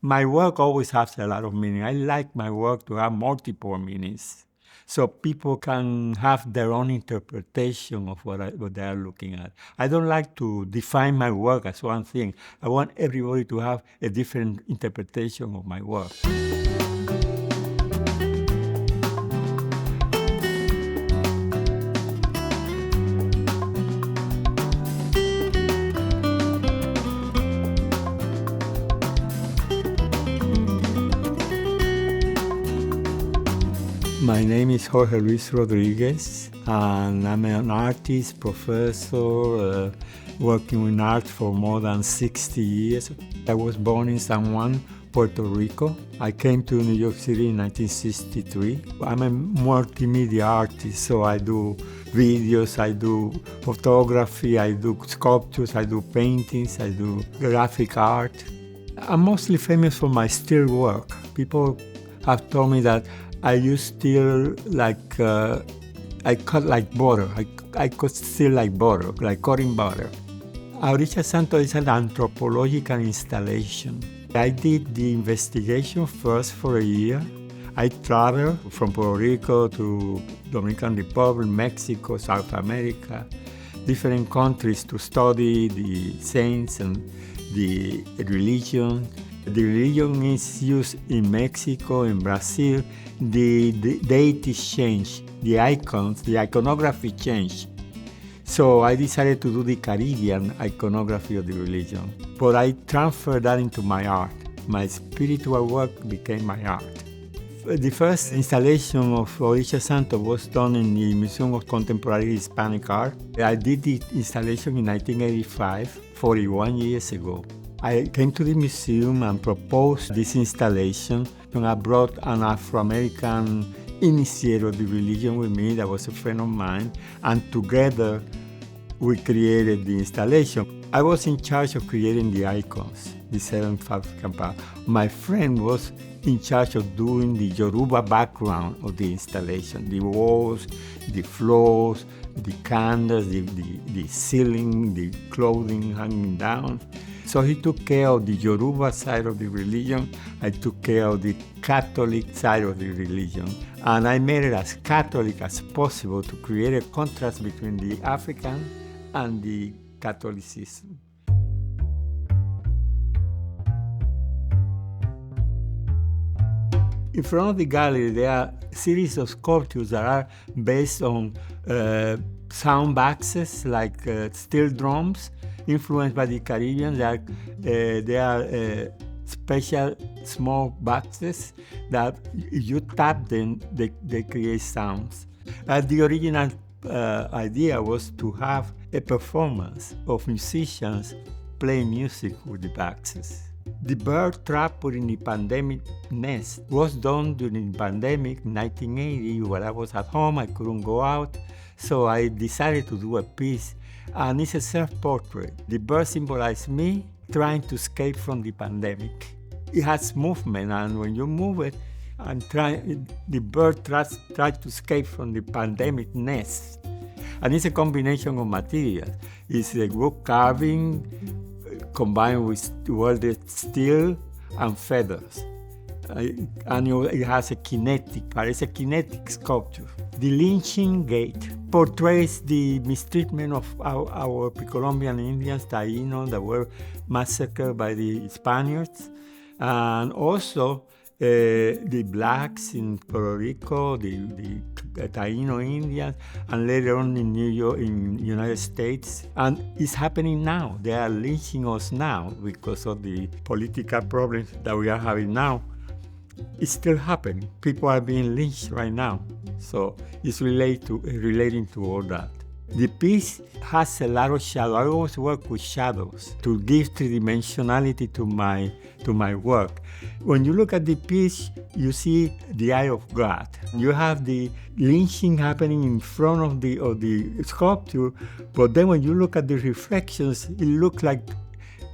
My work always has a lot of meaning. I like my work to have multiple meanings, so people can have their own interpretation of what they are looking at. I don't like to define my work as one thing. I want everybody to have a different interpretation of my work. My name is Jorge Rodríguez, and I'm an artist, professor, working in art for more than 60 years. I was born in San Juan, Puerto Rico. I came to New York City in 1963. I'm a multimedia artist, so I do videos, I do photography, I do sculptures, I do paintings, I do graphic art. I'm mostly famous for my still work. People have told me that I use steel like, I cut like butter. I cut steel like butter, like cutting butter. Orisha Santos is an anthropological installation. I did the investigation first for a year. I traveled from Puerto Rico to Dominican Republic, Mexico, South America, different countries to study the saints and the religion. The religion is used in Mexico, in Brazil. The deity changed, the icons, the iconography changed. So I decided to do the Caribbean iconography of the religion. But I transferred that into my art. My spiritual work became my art. The first installation of Orisha Santos was done in the Museum of Contemporary Hispanic Art. I did the installation in 1985, 41 years ago. I came to the museum and proposed this installation, and I brought an Afro-American initiator of the religion with me that was a friend of mine, and together we created the installation. I was in charge of creating the icons, the 7 African powers. My friend was in charge of doing the Yoruba background of the installation, the walls, the floors, the candles, the ceiling, the clothing hanging down. So he took care of the Yoruba side of the religion. I took care of the Catholic side of the religion. And I made it as Catholic as possible to create a contrast between the African and the Catholicism. In front of the gallery, there are a series of sculptures that are based on sound boxes, like steel drums, influenced by the Caribbean. They are special small boxes that you tap them, they create sounds. The original idea was to have a performance of musicians playing music with the boxes. The bird trap within the pandemic nest was done during the pandemic in 1980 when I was at home. I couldn't go out, so I decided to do a piece, and it's a self-portrait. The bird symbolizes me trying to escape from the pandemic. It has movement, and when you move it, the bird tries to escape from the pandemic nest. And it's a combination of materials. It's a wood carving combined with welded steel and feathers. And it has a kinetic sculpture. The lynching gate portrays the mistreatment of our pre-Columbian Indians, Taínos, that were massacred by the Spaniards, and also the blacks in Puerto Rico, the Taíno Indians, and later on in New York, in the United States. And it's happening now. They are lynching us now because of the political problems that we are having now. It's still happening. People are being lynched right now. So it's relating to all that. The piece has a lot of shadow. I always work with shadows to give three-dimensionality to my work. When you look at the piece, you see the eye of God. You have the lynching happening in front of the sculpture, but then when you look at the reflections, it looks like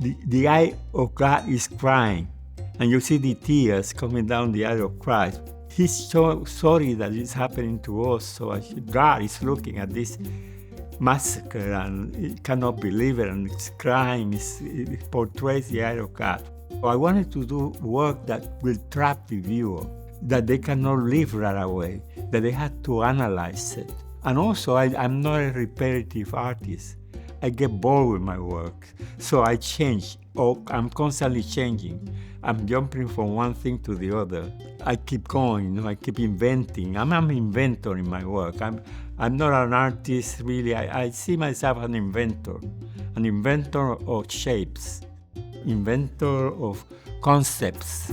the eye of God is crying, and you see the tears coming down the eye of Christ. He's so sorry that it's happening to us, so God is looking at this massacre and he cannot believe it, and it's crying. It portrays the eye of God. I wanted to do work that will trap the viewer, that they cannot leave right away, that they have to analyze it. And also, I'm not a repetitive artist. I get bored with my work, so I change, or I'm constantly changing. I'm jumping from one thing to the other. I keep going, I keep inventing. I'm an inventor in my work. I'm not an artist, really. I see myself as an inventor of shapes, inventor of concepts.